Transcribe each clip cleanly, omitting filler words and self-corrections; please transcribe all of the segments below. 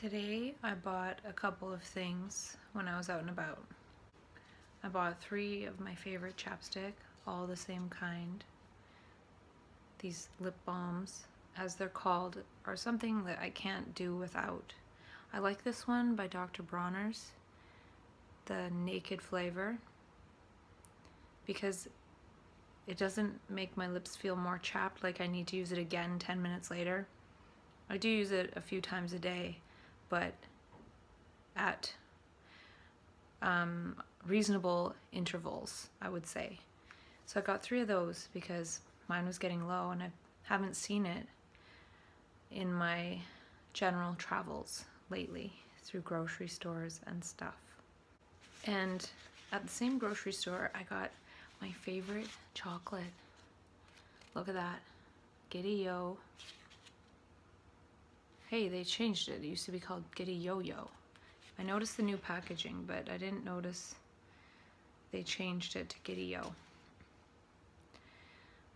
Today I bought a couple of things when I was out and about. I bought 3 of my favorite chapstick, all the same kind. These lip balms, as they're called, are something that I can't do without. I like this one by Dr. Bronner's, the Naked flavor, because it doesn't make my lips feel more chapped like I need to use it again 10 minutes later. I do use it a few times a day, but at reasonable intervals, I would say. So I got 3 of those because mine was getting low and I haven't seen it in my general travels lately through grocery stores and stuff. And at the same grocery store, I got my favorite chocolate. Look at that. Giddy Yo. Hey, they changed it. It used to be called Giddy Yo-Yo. I noticed the new packaging, but I didn't notice they changed it to Giddy Yo.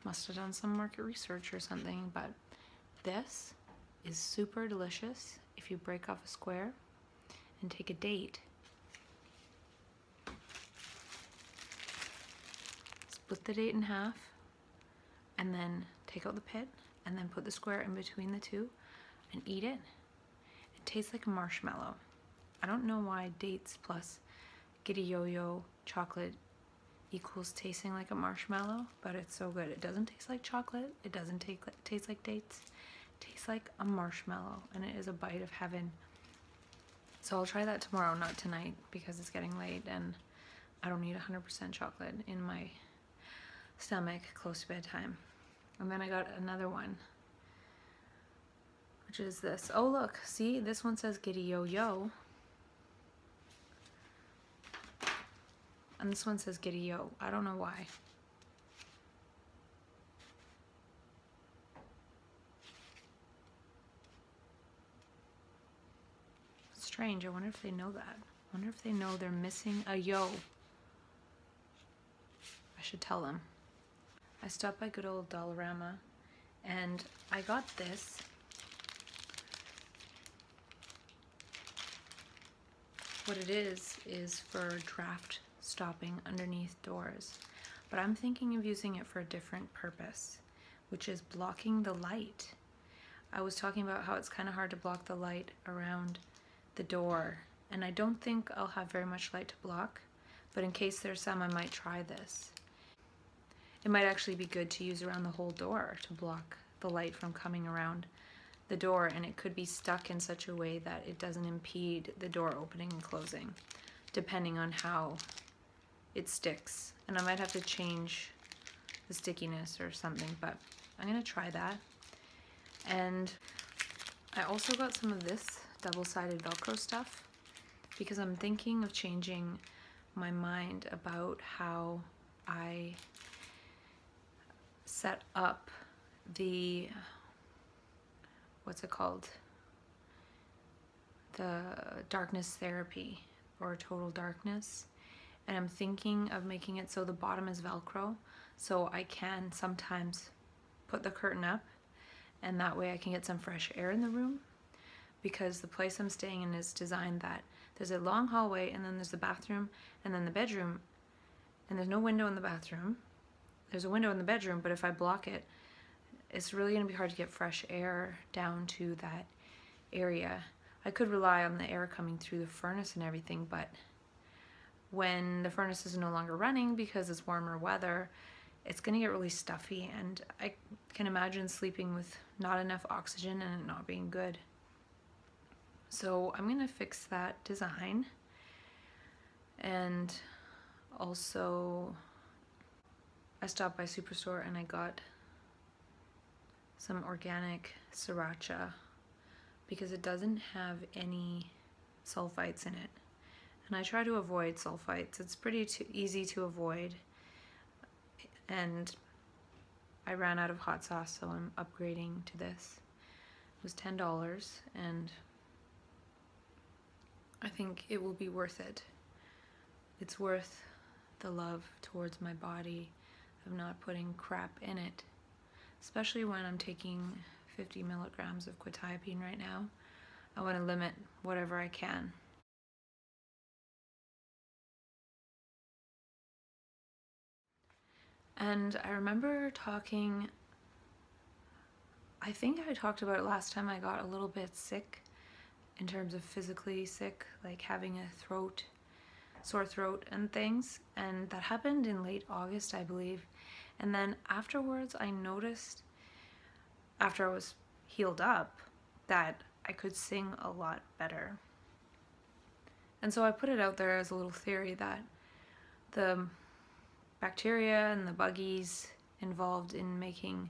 Must have done some market research or something, but this is super delicious if you break off a square and take a date. Split the date in half and then take out the pit and then put the square in between the two and eat it. It tastes like a marshmallow. I don't know why dates plus Giddy Yo-Yo chocolate equals tasting like a marshmallow, but it's so good. It doesn't taste like chocolate. It doesn't taste like dates. It tastes like a marshmallow, and it is a bite of heaven. So I'll try that tomorrow, not tonight, because it's getting late and I don't need 100% chocolate in my stomach close to bedtime. And then I got another one, which is this. Oh look, see, this one says Giddy Yo-Yo. And this one says Giddy Yo. I don't know why. Strange. I wonder if they know that. I wonder if they know they're missing a yo. I should tell them. I stopped by good old Dollarama and I got this. What it is for draft stopping underneath doors, but I'm thinking of using it for a different purpose, which is blocking the light. I was talking about how it's kind of hard to block the light around the door, and I don't think I'll have very much light to block, but in case there's some, I might try this. It might actually be good to use around the whole door to block the light from coming around the door, and it could be stuck in such a way that it doesn't impede the door opening and closing, depending on how it sticks. And I might have to change the stickiness or something, but I'm gonna try that. And I also got some of this double-sided Velcro stuff because I'm thinking of changing my mind about how I set up the, what's it called? The darkness therapy or total darkness. And I'm thinking of making it so the bottom is Velcro, so I can sometimes put the curtain up and that way I can get some fresh air in the room, because the place I'm staying in is designed that there's a long hallway and then there's the bathroom and then the bedroom, and there's no window in the bathroom. There's a window in the bedroom, but if I block it, it's really going to be hard to get fresh air down to that area. I could rely on the air coming through the furnace and everything, but when the furnace is no longer running because it's warmer weather, it's going to get really stuffy, and I can imagine sleeping with not enough oxygen and it not being good. So I'm going to fix that design. And also I stopped by Superstore and I got some organic sriracha because it doesn't have any sulfites in it. And I try to avoid sulfites. It's pretty easy to avoid. And I ran out of hot sauce, so I'm upgrading to this. It was $10 and I think it will be worth it. It's worth the love towards my body of not putting crap in it, especially when I'm taking 50 milligrams of quetiapine right now. I want to limit whatever I can. And I remember talking, I think I talked about it last time I got a little bit sick, in terms of physically sick, like having a sore throat and things, and that happened in late August, I believe. And then afterwards I noticed, after I was healed up, that I could sing a lot better. And so I put it out there as a little theory that the bacteria and the buggies involved in making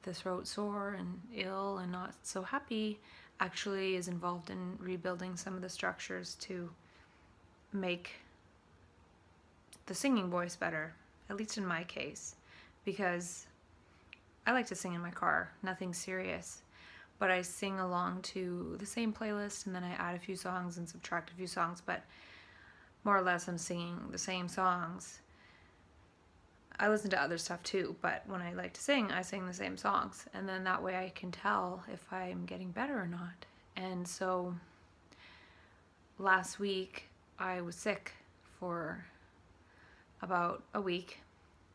the throat sore and ill and not so happy actually is involved in rebuilding some of the structures to make the singing voice better, at least in my case, because I like to sing in my car, nothing serious, but I sing along to the same playlist and then I add a few songs and subtract a few songs, but more or less I'm singing the same songs. I listen to other stuff too, but when I like to sing, I sing the same songs, and then that way I can tell if I'm getting better or not. And so last week I was sick for about a week,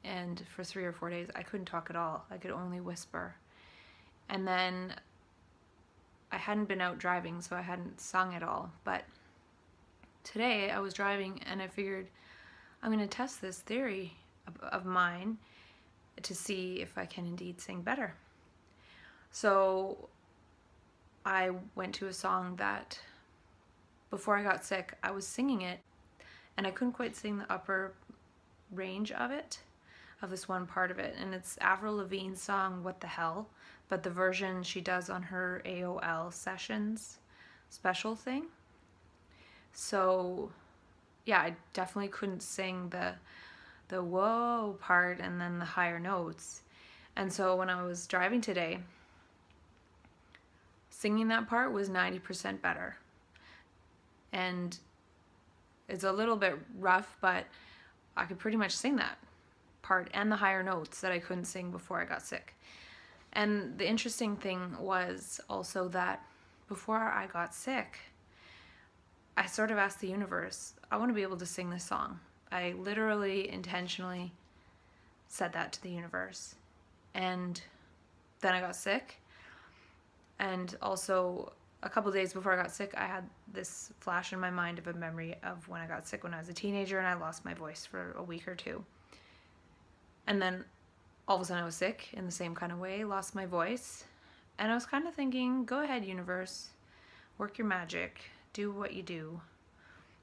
and for 3 or 4 days I couldn't talk at all. I could only whisper. And then I hadn't been out driving, so I hadn't sung at all, but today I was driving and I figured I'm going to test this theory of mine to see if I can indeed sing better. So I went to a song that before I got sick I was singing it and I couldn't quite sing the upper range of it, of this one part of it, and it's Avril Lavigne's song What the Hell, but the version she does on her AOL Sessions special thing. So yeah, I definitely couldn't sing the whoa part and then the higher notes. And so when I was driving today, singing that part was 90% better. And it's a little bit rough, but I could pretty much sing that part and the higher notes that I couldn't sing before I got sick. And the interesting thing was also that before I got sick, I sort of asked the universe, I want to be able to sing this song. I literally intentionally said that to the universe. And then I got sick. And also a couple days before I got sick, I had this flash in my mind of a memory of when I got sick when I was a teenager and I lost my voice for a week or two. And then all of a sudden I was sick in the same kind of way, lost my voice. And I was kind of thinking, go ahead, universe, work your magic, do what you do.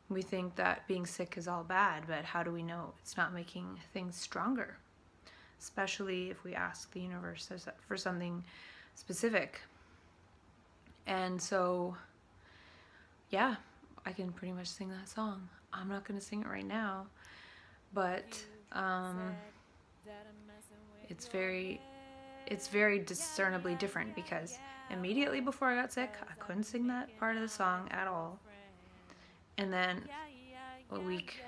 We think that being sick is all bad, but how do we know it's not making things stronger? Especially if we ask the universe for something specific. And so, yeah, I can pretty much sing that song. I'm not going to sing it right now, but it's very discernibly different, because immediately before I got sick, I couldn't sing that part of the song at all. And then a week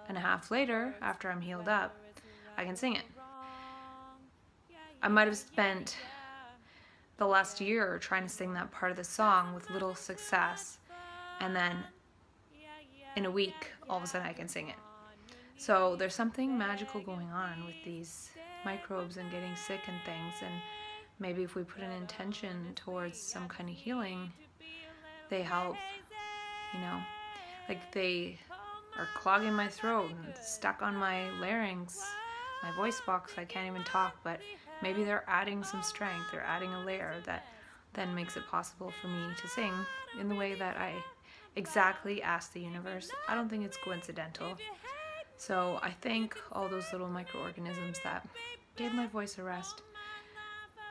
and a half later, after I'm healed up, I can sing it. I might have spent the last year trying to sing that part of the song with little success, and then in a week, all of a sudden I can sing it. So there's something magical going on with these microbes and getting sick and things, and maybe if we put an intention towards some kind of healing, they help, you know. Like they are clogging my throat and stuck on my larynx, my voice box, I can't even talk, but maybe they're adding some strength, they're adding a layer that then makes it possible for me to sing in the way that I exactly asked the universe. I don't think it's coincidental. So I thank all those little microorganisms that gave my voice a rest,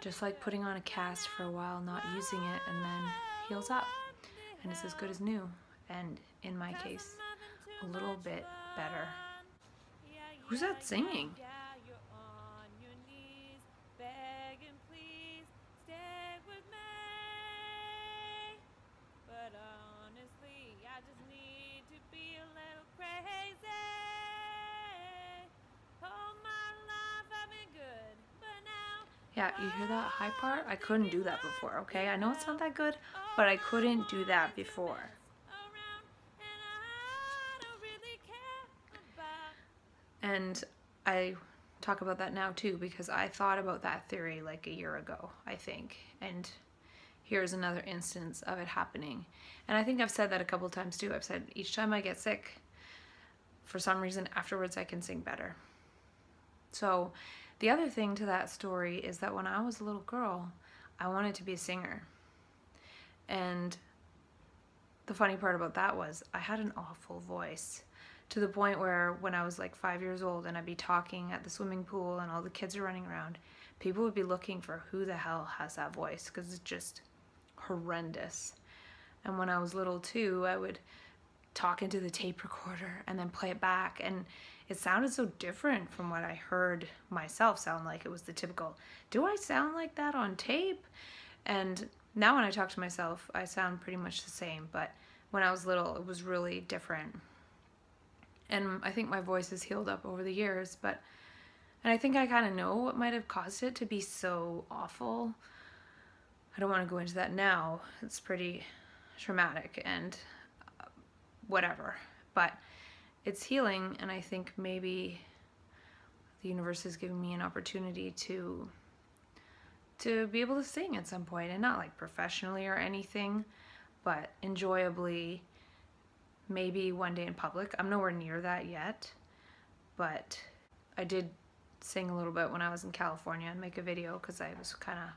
just like putting on a cast for a while, not using it, and then heals up, and it's as good as new. And in my case, a little bit better. Who's that singing? Yeah, you hear that high part? I couldn't do that before, okay? I know it's not that good, but I couldn't do that before. And I talk about that now too, because I thought about that theory like a year ago, I think. And here's another instance of it happening. And I think I've said that a couple times too. I've said each time I get sick, for some reason afterwards I can sing better. So the other thing to that story is that when I was a little girl, I wanted to be a singer. And the funny part about that was I had an awful voice, to the point where when I was like 5 years old and I'd be talking at the swimming pool and all the kids are running around, people would be looking for who the hell has that voice, because it's just horrendous. And when I was little too, I would talk into the tape recorder and then play it back, and it sounded so different from what I heard myself sound like. It was the typical, do I sound like that on tape? And now when I talk to myself, I sound pretty much the same, but when I was little, it was really different. And I think my voice has healed up over the years, and I think I kind of know what might have caused it to be so awful. I don't want to go into that now. It's pretty traumatic and whatever, but it's healing, and I think maybe the universe is giving me an opportunity to be able to sing at some point, and not like professionally or anything, but enjoyably. Maybe one day in public. I'm nowhere near that yet, but I did sing a little bit when I was in California and make a video because I was kind of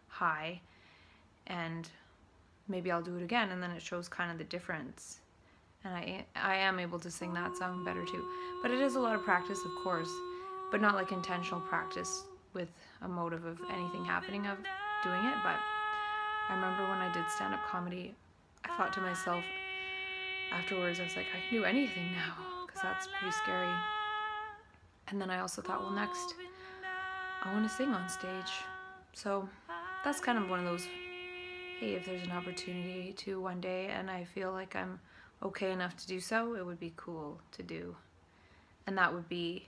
high, and maybe I'll do it again, and then it shows kind of the difference, and I am able to sing that song better too. But it is a lot of practice, of course, but not like intentional practice with a motive of anything happening of doing it. But I remember when I did stand-up comedy, I thought to myself afterwards, I was like, I can do anything now, because that's pretty scary. And then I also thought, well, next I want to sing on stage. So that's kind of one of those, hey, if there's an opportunity to one day and I feel like I'm okay enough to do so, it would be cool to do. And that would be,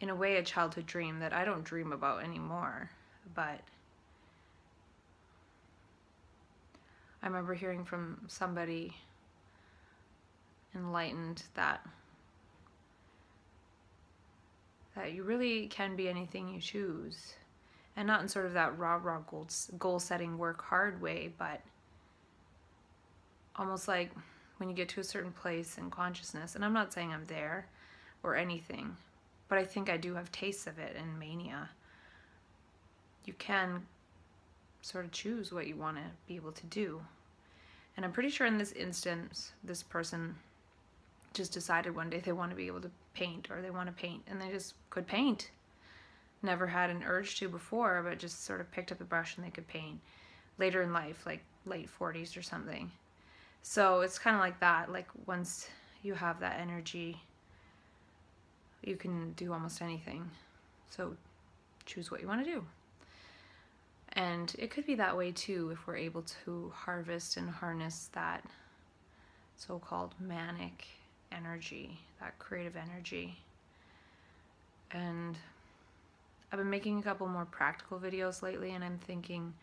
in a way, a childhood dream that I don't dream about anymore. But I remember hearing from somebody enlightened that you really can be anything you choose, and not in sort of that rah goal setting work hard way, but almost like when you get to a certain place in consciousness, and I'm not saying I'm there or anything, but I think I do have tastes of it in mania. You can sort of choose what you want to be able to do. And I'm pretty sure in this instance, this person just decided one day they want to be able to paint, or they want to paint, and they just could paint. Never had an urge to before, but just sort of picked up a brush and they could paint later in life, like late 40s or something. So it's kind of like that, like once you have that energy, you can do almost anything. So choose what you want to do. And it could be that way too if we're able to harvest and harness that so-called manic energy, that creative energy. And I've been making a couple more practical videos lately, and I'm thinking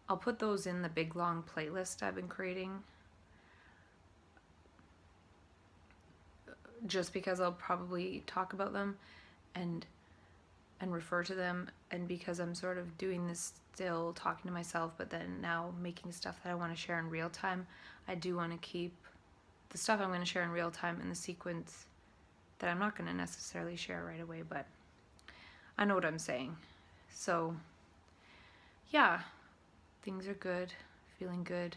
I'll put those in the big long playlist I've been creating, just because I'll probably talk about them and refer to them, and because I'm sort of doing this still talking to myself, but then now making stuff that I want to share in real time. I do want to keep the stuff I'm going to share in real time in the sequence that I'm not going to necessarily share right away, but I know what I'm saying. So yeah, things are good, feeling good.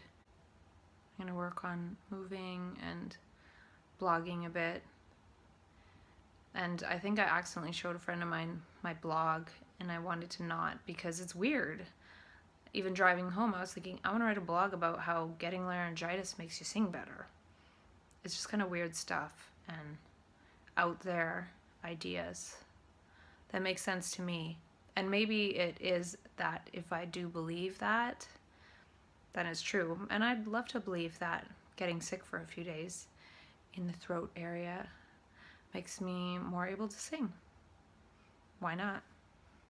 I'm going to work on moving and blogging a bit. And I think I accidentally showed a friend of mine my blog, and I wanted to not, because it's weird. Even driving home, I was thinking, I want to write a blog about how getting laryngitis makes you sing better. It's just kind of weird stuff and out there ideas that make sense to me. And maybe it is that if I do believe that, then it's true. And I'd love to believe that getting sick for a few days in the throat area makes me more able to sing. Why not?